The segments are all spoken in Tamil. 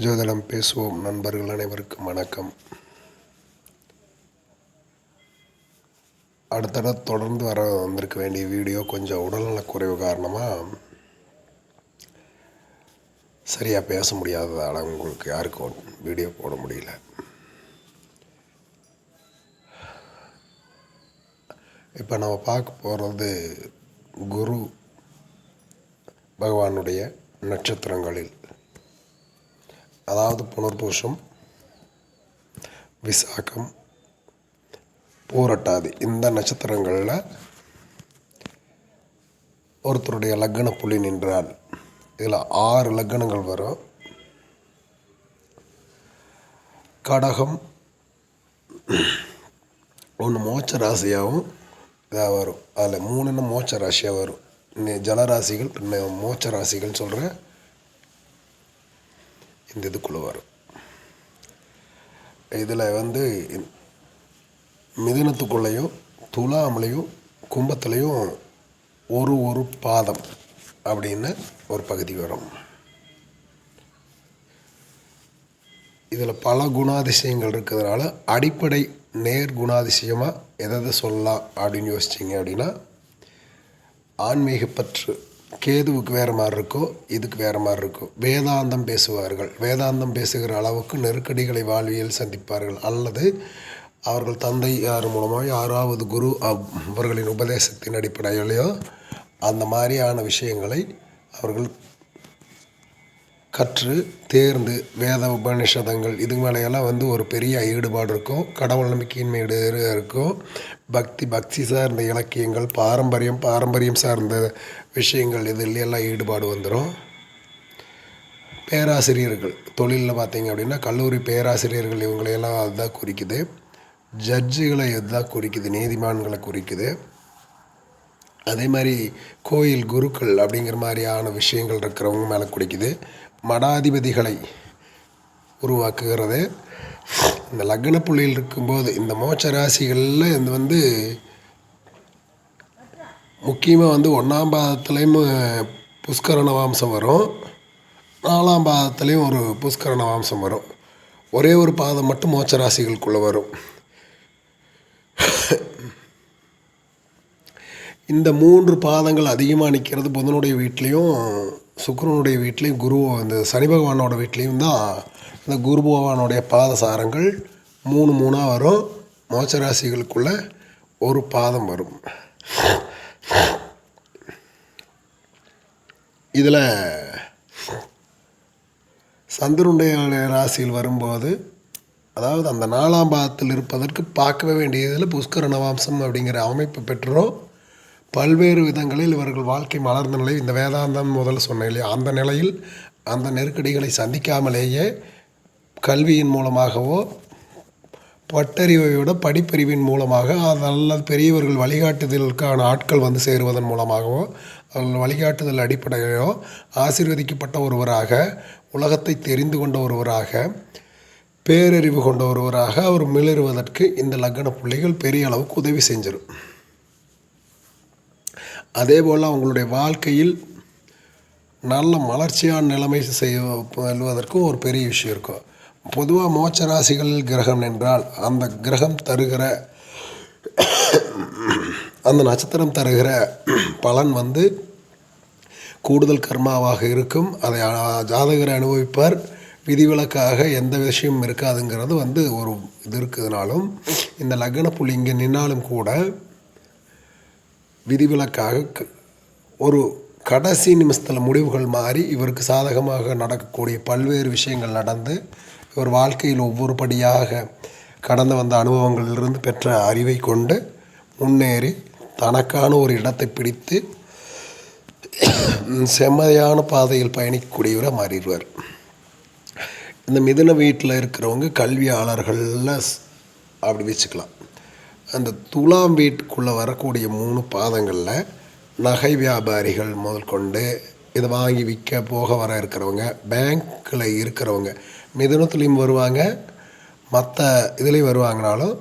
ஜோதிடம் பேசுவோம் நண்பர்கள் அனைவருக்கும் வணக்கம். அடுத்தடுத்து தொடர்ந்து வந்திருக்க வேண்டிய வீடியோ கொஞ்சம் உடல்நலக்குறைவு காரணமாக சரியாக பேச முடியாததால் உங்களுக்கு யாருக்கும் வீடியோ போட முடியல. இப்போ நம்ம பார்க்க போகிறது குரு பகவானுடைய நட்சத்திரங்களில், அதாவது புனர்பூசம், விசாகம், பூரட்டாதி இந்த நட்சத்திரங்களில் ஒருத்தருடைய லக்ன புள்ளி நின்றால் இதில் 6 லக்னங்கள் வரும். கடகம் ஒன்று மோட்ச ராசியாகவும் இதாக வரும். அதில் 3 மோட்ச ராசியாக வரும். ஜலராசிகள் மோட்ச ராசிகள் சொல்கிற இந்த இதுக்குள்ளே வரும். இதில் மிதுனத்துக்குள்ளேயும் துலாமலையும் கும்பத்துலேயும் ஒரு பாதம் அப்படின்னு ஒரு பகுதி வரும். இதில் பல குணாதிசயங்கள் இருக்கிறதுனால அடிப்படை நேர் குணாதிசயமாக எதை சொல்லலாம் அப்படின்னு யோசிச்சிங்க அப்படின்னா, ஆன்மீக பற்று கேதுவுக்கு வேறு மாதிரி இருக்கோ, இதுக்கு வேறு மாதிரி இருக்கும். வேதாந்தம் பேசுவார்கள். வேதாந்தம் பேசுகிற அளவுக்கு நெருக்கடிகளை வாழ்வியல் சந்திப்பார்கள். அல்லது அவர்கள் தந்தை யார் மூலமாக யாராவது குரு அவர்களின் உபதேசத்தின் அடிப்படையிலையோ அந்த மாதிரியான விஷயங்களை அவர்கள் கற்று தேர்ந்து வேத உபநிஷதங்கள் இது மேலையெல்லாம் ஒரு பெரிய ஈடுபாடு இருக்கும். கடவுள் நம்பிக்கையின் மீது இருக்கும். பக்தி சார்ந்த இலக்கியங்கள், பாரம்பரியம் சார்ந்த விஷயங்கள் இதிலெல்லாம் ஈடுபாடு வந்துடும். பேராசிரியர்கள் தொழிலில் பார்த்தீங்க அப்படின்னா கல்லூரி பேராசிரியர்கள் இவங்களையெல்லாம் அதுதான் குறிக்குது. ஜட்ஜுகளை இதுதான் குறிக்குது, நீதிமான்களை குறிக்குது. அதே மாதிரி கோயில் குருக்கள் அப்படிங்கிற மாதிரியான விஷயங்கள் இருக்கிறவங்க மேலே குறிக்குது. மடாதிபதிகளை உருவாக்குகிறது இந்த லக்ன புள்ளியில் இருக்கும்போது. இந்த மோட்ச ராசிகளில் இது முக்கியமாக 1ஆம் பாதத்துலேயும் புஷ்கரண வம்சம் வரும், 4ஆம் பாதத்துலேயும் ஒரு புஷ்கரண வம்சம் வரும். ஒரே ஒரு பாதம் மட்டும் மோட்ச ராசிகளுக்குள்ளே வரும். இந்த 3 பாதங்கள் அதிகமாக நிற்கிறது புதனுடைய வீட்லேயும் சுக்கிரனுடைய வீட்லேயும் இந்த சனி பகவானோட வீட்லேயும் தான். இந்த குரு பகவானுடைய பாதசாரங்கள் 3 வரும். மோட்ச ராசிகளுக்குள்ளே ஒரு பாதம் வரும். இதில் சந்திரனுடைய ராசியில் வரும்போது, அதாவது அந்த 4ஆம் பாதத்தில் இருப்பதற்கு பார்க்கவே வேண்டியதில் புஷ்கர நவாம்சம் அப்படிங்கிற அமைப்பு பெற்றோம். பல்வேறு விதங்களில் இவர்கள் வாழ்க்கை மலர்ந்த நிலை, இந்த வேதாந்தம் முதல்ல சொன்ன இல்லையா, அந்த நிலையில் அந்த நெருக்கடிகளை சந்திக்காமலேயே கல்வியின் மூலமாகவோ பட்டறிவையோட படிப்பறிவின் மூலமாக நல்ல பெரியவர்கள் வழிகாட்டுதலுக்கான ஆட்கள் சேருவதன் மூலமாகவோ அவர்கள் வழிகாட்டுதல் அடிப்படையிலோ ஆசீர்வதிக்கப்பட்ட ஒருவராக, உலகத்தை தெரிந்து கொண்ட ஒருவராக, பேரறிவு கொண்ட ஒருவராக அவர் மிளறுவதற்கு இந்த லக்ன புள்ளிகள் பெரிய அளவுக்கு உதவி செஞ்சிடும். அதே போல் அவங்களுடைய வாழ்க்கையில் நல்ல மலர்ச்சியான நிலைமை செல்வதற்கும் ஒரு பெரிய விஷயம் இருக்கும். பொதுவாக மோட்ச ராசிகளில் கிரகம் என்றால் அந்த கிரகம் தருகிற அந்த நட்சத்திரம் தருகிற பலன் கூடுதல் கர்மாவாக இருக்கும். அதை ஜாதகரை அனுபவிப்பார். விதிவிலக்காக எந்த விஷயமும் இருக்காதுங்கிறது ஒரு இது இருக்கிறதுனாலும் இந்த லக்ன புள்ளி இங்கே நின்னாலும் கூட விதிவிலக்காக ஒரு கடைசி நிமிஷத்தில் முடிவுகள் மாறி இவருக்கு சாதகமாக நடக்கக்கூடிய பல்வேறு விஷயங்கள் நடந்து இவர் வாழ்க்கையில் ஒவ்வொரு படியாக கடந்து வந்த அனுபவங்களிலிருந்து பெற்ற அறிவை கொண்டு முன்னேறி தனக்கான ஒரு இடத்தை பிடித்து செம்மையான பாதையில் பயணிக்கக்கூடியவராக மாறிடுவார். இந்த மிதுன வீட்டில் இருக்கிறவங்க கல்வியாளர்களில் அப்படி வச்சுக்கலாம். அந்த துலாம் வீட்டுக்குள்ளே வரக்கூடிய 3 பாதங்களில் நகை வியாபாரிகள் முதல் கொண்டு இதை வாங்கி விற்க போக வர இருக்கிறவங்க, பேங்க்கில் இருக்கிறவங்க மிதுனத்துலேயும் வருவாங்க, மற்ற இதுலேயும் வருவாங்கனாலும்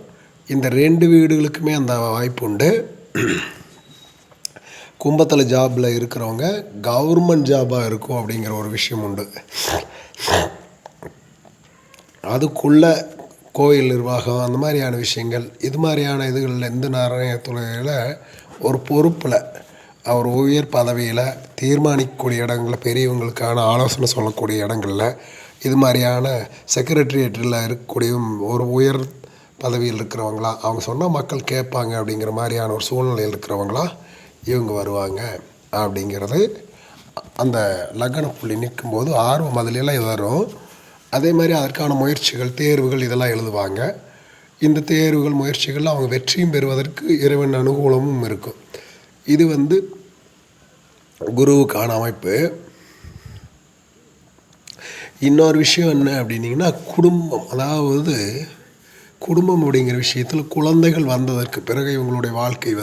இந்த 2 வீடுகளுக்குமே அந்த வாய்ப்பு உண்டு. கும்பத்தில் ஜாபில் இருக்கிறவங்க கவர்மெண்ட் ஜாபாக இருக்கும் அப்படிங்கிற ஒரு விஷயம் உண்டு. அதுக்குள்ளே கோயில் நிர்வாகம் அந்த மாதிரியான விஷயங்கள், இது மாதிரியான இதுகளில் இந்து நாராயண துறையில் ஒரு பொறுப்பில் அவர் உயர் பதவியில் தீர்மானிக்கக்கூடிய இடங்களில் பெரியவங்களுக்கான ஆலோசனை சொல்லக்கூடிய இடங்களில் இது மாதிரியான செக்ரட்டரியேட்டில் இருக்கக்கூடிய ஒரு உயர் பதவியில் இருக்கிறவங்களா, அவங்க சொன்னால் மக்கள் கேட்பாங்க அப்படிங்கிற மாதிரியான ஒரு சூழ்நிலையில் இருக்கிறவங்களா இவங்க வருவாங்க அப்படிங்கிறது அந்த லக்ன புள்ளி நிற்கும்போது ஆர்வம் அதிலெல்லாம் வரும். அதே மாதிரி அதற்கான முயற்சிகள், தேர்வுகள் இதெல்லாம் எழுதுவாங்க. இந்த தேர்வுகள், முயற்சிகள் அவங்க வெற்றியும் பெறுவதற்கு இறைவன் அனுகூலமும் இருக்கும். இது குருவுக்கான அமைப்பு. இன்னொரு விஷயம் என்ன அப்படின்னிங்கன்னா, குடும்பம். அதாவது குடும்பம் அப்படிங்கிற விஷயத்தில் குழந்தைகள் வந்ததற்கு பிறகு இவங்களுடைய வாழ்க்கை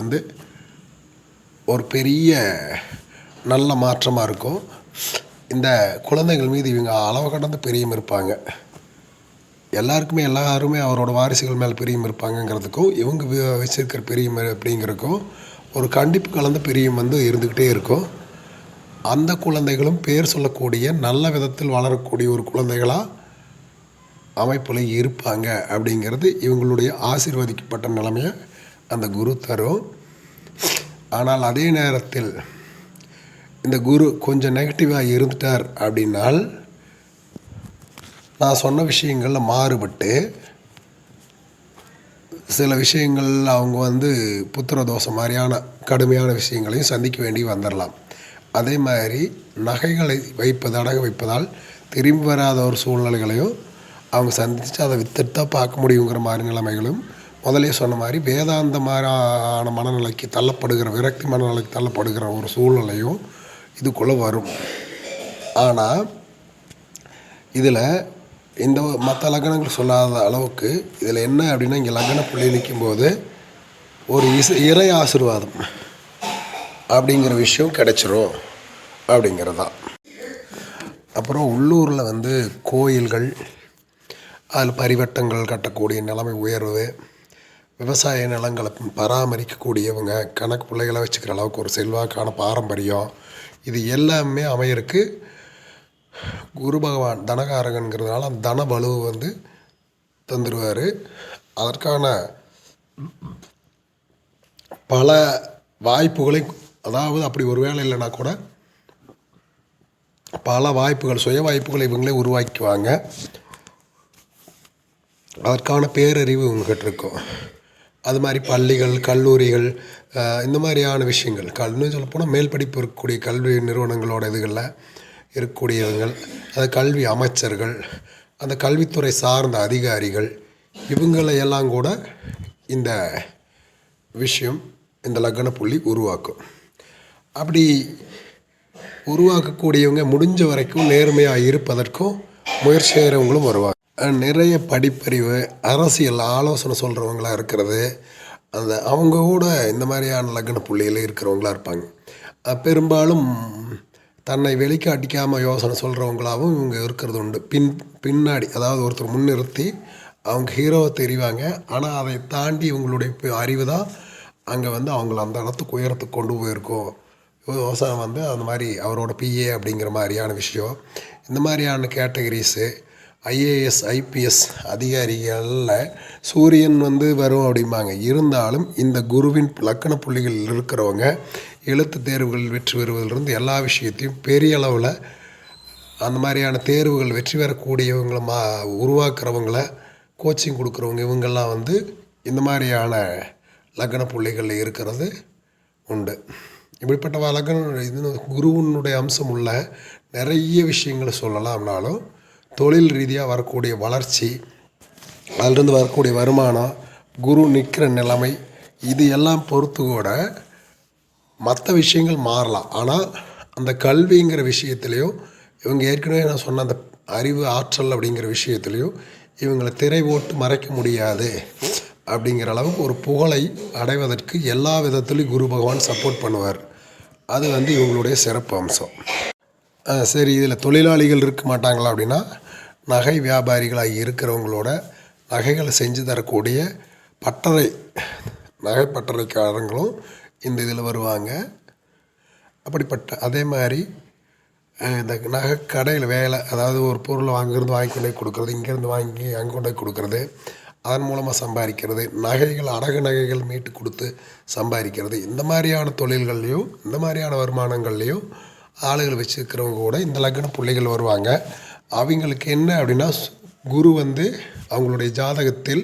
ஒரு பெரிய நல்ல மாற்றமாக இருக்கும். இந்த குழந்தைகள் மீது இவங்க அளவு கடந்த பிரியம் இருப்பாங்க. எல்லாருமே அவரோட வாரிசுகள் மேலே பிரியம் இருப்பாங்கங்கிறதுக்கும், இவங்க வச்சிருக்கிற பிரியம் அப்படிங்கிறதுக்கும் ஒரு கண்டிப்பு கலந்த பிரியம் இருந்துக்கிட்டே இருக்கும். அந்த குழந்தைகளும் பேர் சொல்லக்கூடிய நல்ல விதத்தில் வளரக்கூடிய ஒரு குழந்தைகளாக அமைப்பில் இருப்பாங்க அப்படிங்கிறது இவங்களுடைய ஆசீர்வதிக்கப்பட்ட நிலைமையை அந்த குரு தரும். ஆனால் அதே நேரத்தில் இந்த குரு கொஞ்சம் நெகட்டிவாக இருந்துட்டார் அப்படின்னால், நான் சொன்ன விஷயங்களில் மாறுபட்டு சில விஷயங்கள் அவங்க புத்திர தோஷம் மாதிரியான கடுமையான விஷயங்களையும் சந்திக்க வேண்டி வந்துடலாம். அதே மாதிரி நகைகளை அடகு வைப்பதால் திரும்பி வராத ஒரு சூழ்நிலைகளையும் அவங்க சந்தித்து அதை வித்துட்டு தான் பார்க்க முடியுங்கிற மாதிரி நிலைமைகளும், முதலே சொன்ன மாதிரி வேதாந்த மாதிரியான மனநிலைக்கு தள்ளப்படுகிற, விரக்தி மனநிலைக்கு தள்ளப்படுகிற ஒரு சூழ்நிலையும் இதுக்குள்ளே வரும். ஆனால் இதில் இந்த மற்ற லக்னங்கள் சொல்லாத அளவுக்கு இதில் என்ன அப்படின்னா, இங்கே லக்ன புள்ளி நிற்கும்போது ஒரு இறை ஆசீர்வாதம் அப்படிங்கிற விஷயம் கிடைச்சிரும் அப்படிங்கிறது தான். அப்புறம் உள்ளூரில் கோயில்கள், அதில் பரிவட்டங்கள் கட்டக்கூடிய நிலைமை உயர்வு, விவசாய நிலங்களை பராமரிக்கக்கூடியவங்க, கணக்கு பிள்ளைகளை வச்சுக்கிற அளவுக்கு ஒரு செல்வாக்கான பாரம்பரியம், இது எல்லாமே அமையறக்கு குரு பகவான் தனகாரகங்கிறதுனால அந்த தன பலுவை தந்துடுவார். அதற்கான பல வாய்ப்புகளை, அதாவது அப்படி ஒரு வேலை இல்லைன்னா கூட பல வாய்ப்புகள், சுய வாய்ப்புகளை இவங்களே உருவாக்குவாங்க. அதற்கான பேரறிவு இவங்ககிட்ட இருக்கும். அது மாதிரி பள்ளிகள், கல்லூரிகள், இந்த மாதிரியான விஷயங்கள், இன்னும் சொல்லப்போனால் மேல் படிப்பு இருக்கக்கூடிய கல்வி நிறுவனங்களோட இதுகளில் இருக்கக்கூடியவங்கள், அது கல்வி அமைச்சர்கள், அந்த கல்வித்துறை சார்ந்த அதிகாரிகள், இவங்களையெல்லாம் கூட இந்த விஷயம், இந்த லக்ன புள்ளி உருவாக்கும். அப்படி உருவாக்கக்கூடியவங்க முடிஞ்ச வரைக்கும் நேர்மையாக இருப்பதற்கும் முயற்சி செய்கிறவங்களும் வருவாங்க. நிறைய படிப்பறிவு, அரசியல் ஆலோசனை சொல்கிறவங்களாக இருக்கிறது, அவங்க கூட இந்த மாதிரியான லக்ன புள்ளியில் இருக்கிறவங்களாக இருப்பாங்க. பெரும்பாலும் தன்னை வெளிக்காட்டிக்காமல் யோசனை சொல்கிறவங்களாகவும் இவங்க இருக்கிறது உண்டு. பின்னாடி, அதாவது ஒருத்தர் முன்னிறுத்தி அவங்க ஹீரோவை தெரிவாங்க. ஆனால் அதை தாண்டி இவங்களுடைய அறிவு தான் அங்கே அவங்கள அந்த இடத்துக்கு உயரத்துக்கு கொண்டு போயிருக்கோம். யோசனை அந்த மாதிரி அவரோட பிஏ அப்படிங்கிற மாதிரியான விஷயம். இந்த மாதிரியான கேட்டகரிஸு ஐஏஎஸ், ஐபிஎஸ் அதிகாரிகளில் சூரியன் வரும் அப்படிம்பாங்க. இருந்தாலும் இந்த குருவின் லக்ன புள்ளிகள் இருக்கிறவங்க எழுத்து தேர்வுகள் வெற்றி பெறுவதிலிருந்து எல்லா விஷயத்தையும் பெரிய அளவில் அந்த மாதிரியான தேர்வுகள் வெற்றி பெறக்கூடியவங்களை உருவாக்குறவங்கள, கோச்சிங் கொடுக்குறவங்க, இவங்கெல்லாம் இந்த மாதிரியான லக்ன புள்ளிகளில் இருக்கிறது உண்டு. இப்படிப்பட்ட லக்ன குருவினுடைய அம்சம் உள்ள நிறைய விஷயங்களை சொல்லலாம்னாலும், தொழில் ரீதியாக வரக்கூடிய வளர்ச்சி, அதிலிருந்து வரக்கூடிய வருமானம், குரு நிற்கிற நிலைமை, இது எல்லாம் பொறுத்து கூட மற்ற விஷயங்கள் மாறலாம். ஆனால் அந்த கல்விங்கிற விஷயத்துலேயும் இவங்க ஏற்கனவே நான் சொன்ன அந்த அறிவு, ஆற்றல் அப்படிங்கிற விஷயத்துலேயும் இவங்களை திரை போட்டு மறைக்க முடியாது அப்படிங்கிற அளவுக்கு ஒரு புகழை அடைவதற்கு எல்லா விதத்துலேயும் குரு பகவான் சப்போர்ட் பண்ணுவார். அது இவங்களுடைய சிறப்பு அம்சம். சரி, இதில் தொழிலாளிகள் இருக்க மாட்டாங்களா அப்படின்னா, நகை வியாபாரிகளாக இருக்கிறவங்களோட நகைகளை செஞ்சு தரக்கூடிய நகை பட்டறைக்காரங்களும் இந்த இதில் வருவாங்க. அப்படிப்பட்ட அதே மாதிரி இந்த நகை கடையில் வேலை, அதாவது ஒரு பொருளை அங்கேருந்து வாங்கி கொண்டு போய் கொடுக்குறது, இங்கேருந்து வாங்கி அங்கே கொண்டு போய் கொடுக்குறது, அதன் மூலமாக சம்பாதிக்கிறது, நகைகள் அடகு நகைகள் மீட்டு கொடுத்து சம்பாதிக்கிறது, இந்த மாதிரியான தொழில்கள்லையும் இந்த மாதிரியான வருமானங்கள்லேயும் ஆளுகள் வச்சுருக்கிறவங்க கூட இந்த லக்ன புள்ளிகள் வருவாங்க. அவங்களுக்கு என்ன அப்படின்னா, குரு அவங்களுடைய ஜாதகத்தில்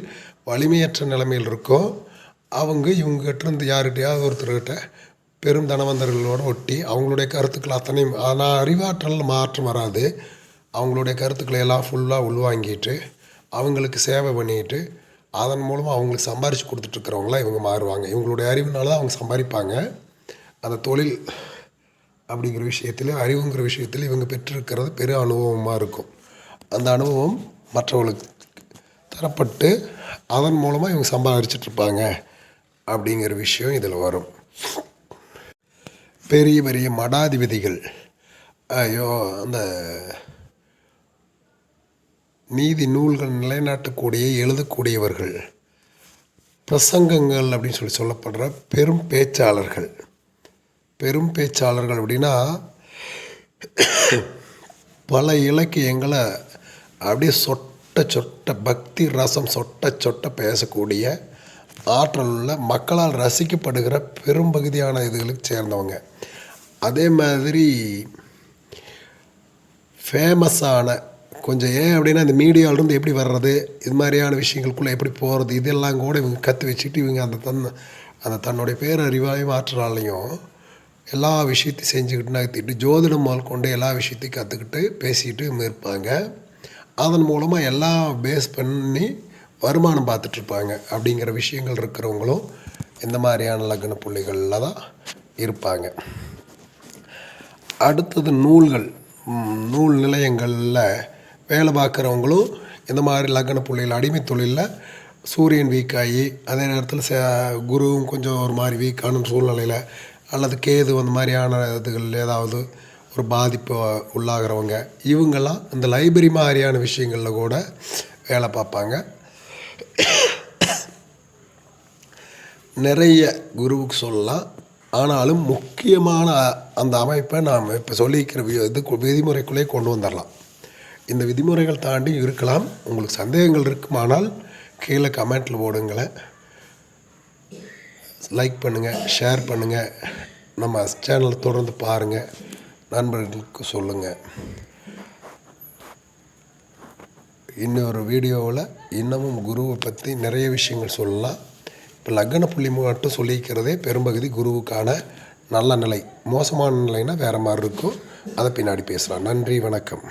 வலிமையற்ற நிலைமையில் இருக்கும். அவங்க இவங்ககிட்ட யார்கிட்டையாவது ஒருத்தர்கிட்ட பெரும் தனவந்தர்களோடு ஒட்டி அவங்களுடைய கருத்துக்கள் அத்தனையும், ஆனால் அறிவாற்றல் மாற்றம் வராது. அவங்களுடைய கருத்துக்களை எல்லாம் ஃபுல்லாக உள்வாங்கிட்டு அவங்களுக்கு சேவை பண்ணிட்டு அதன் மூலமாக அவங்களுக்கு சம்பாரித்து கொடுத்துட்ருக்கிறவங்களாம் இவங்க மாறுவாங்க. இவங்களுடைய அறிவுனால தான் அவங்க சம்பாதிப்பாங்க. அந்த தொழில் அப்படிங்கிற விஷயத்தில், அறிவுங்கிற விஷயத்தில் இவங்க பெற்றிருக்கிறது பெரிய அனுபவமாக இருக்கும். அந்த அனுபவம் மற்றவங்களுக்கு தரப்பட்டு அதன் மூலமாக இவங்க சம்பாதிச்சிட்ருப்பாங்க அப்படிங்கிற விஷயம் இதில் வரும். பெரிய பெரிய மடாதிபதிகள், அந்த நீதி நூல்கள் நிலைநாட்டக்கூடிய எழுதக்கூடியவர்கள், பிரசங்கங்கள் அப்படின்னு சொல்லப்படுற பெரும் பேச்சாளர்கள் அப்படின்னா பல இலக்கியங்களை அப்படியே சொட்ட பக்தி ரசம் சொட்ட பேசக்கூடிய ஆற்றல் உள்ள, மக்களால் ரசிக்கப்படுகிற பெரும்பகுதியான இதுகளுக்கு சேர்ந்தவங்க. அதே மாதிரி ஃபேமஸான கொஞ்சம், ஏன் அப்படின்னா இந்த மீடியாவிலேருந்து எப்படி வர்றது, இது மாதிரியான விஷயங்களுக்குள்ளே எப்படி போகிறது, இதெல்லாம் கூட இவங்க கற்று வச்சுட்டு இவங்க அந்த தன்னுடைய பேரறிவாயும் ஆற்றலாலையும் எல்லா விஷயத்தையும் செஞ்சுக்கிட்டு நகர்த்திட்டு ஜோதிடம் முதல் கொண்டு எல்லா விஷயத்தையும் கற்றுக்கிட்டு பேசிக்கிட்டு இருப்பாங்க. அதன் மூலமாக எல்லாம் பேஸ் பண்ணி வருமானம் பார்த்துட்ருப்பாங்க. அப்படிங்கிற விஷயங்கள் இருக்கிறவங்களும் இந்த மாதிரியான லக்ன புள்ளிகளில் தான் இருப்பாங்க. அடுத்தது நூல் நிலையங்களில் வேலை பார்க்குறவங்களும் இந்த மாதிரி லக்ன புள்ளிகள், அடிமை தொழிலில் சூரியன் வீக்காகி அதே நேரத்தில் குருவும் கொஞ்சம் ஒரு மாதிரி வீக்கான சூழ்நிலையில், அல்லது கேது அந்த மாதிரியான இதுகள் ஏதாவது ஒரு பாதிப்பு உள்ளாகிறவங்க, இவங்கெல்லாம் இந்த லைப்ரரி மாதிரியான விஷயங்களில் கூட வேலை பார்ப்பாங்க. நிறைய குருவுக்கு சொல்லலாம். ஆனாலும் முக்கியமான அந்த அமைப்பை நாம் இப்போ சொல்லியிருக்கிற விதிமுறைக்குள்ளே கொண்டு வந்துடலாம். இந்த விதிமுறைகள் தாண்டி இருக்கலாம். உங்களுக்கு சந்தேகங்கள் இருக்குமானால் கீழே கமெண்ட்டில் போடுங்களேன். லைக் பண்ணுங்கள், ஷேர் பண்ணுங்கள், நம்ம சேனலை தொடர்ந்து பாருங்கள், நண்பர்களுக்கு சொல்லுங்கள். இன்னொரு வீடியோவில் இன்னமும் குருவை பற்றி நிறைய விஷயங்கள் சொல்லலாம். இப்போ லக்ன புள்ளி மட்டும் சொல்லிக்கிறதே பெரும்பகுதி குருவுக்கான நல்ல நிலை. மோசமான நிலைன்னா வேறு மாதிரி இருக்கும். அதை பின்னாடி பேசலாம். நன்றி, வணக்கம்.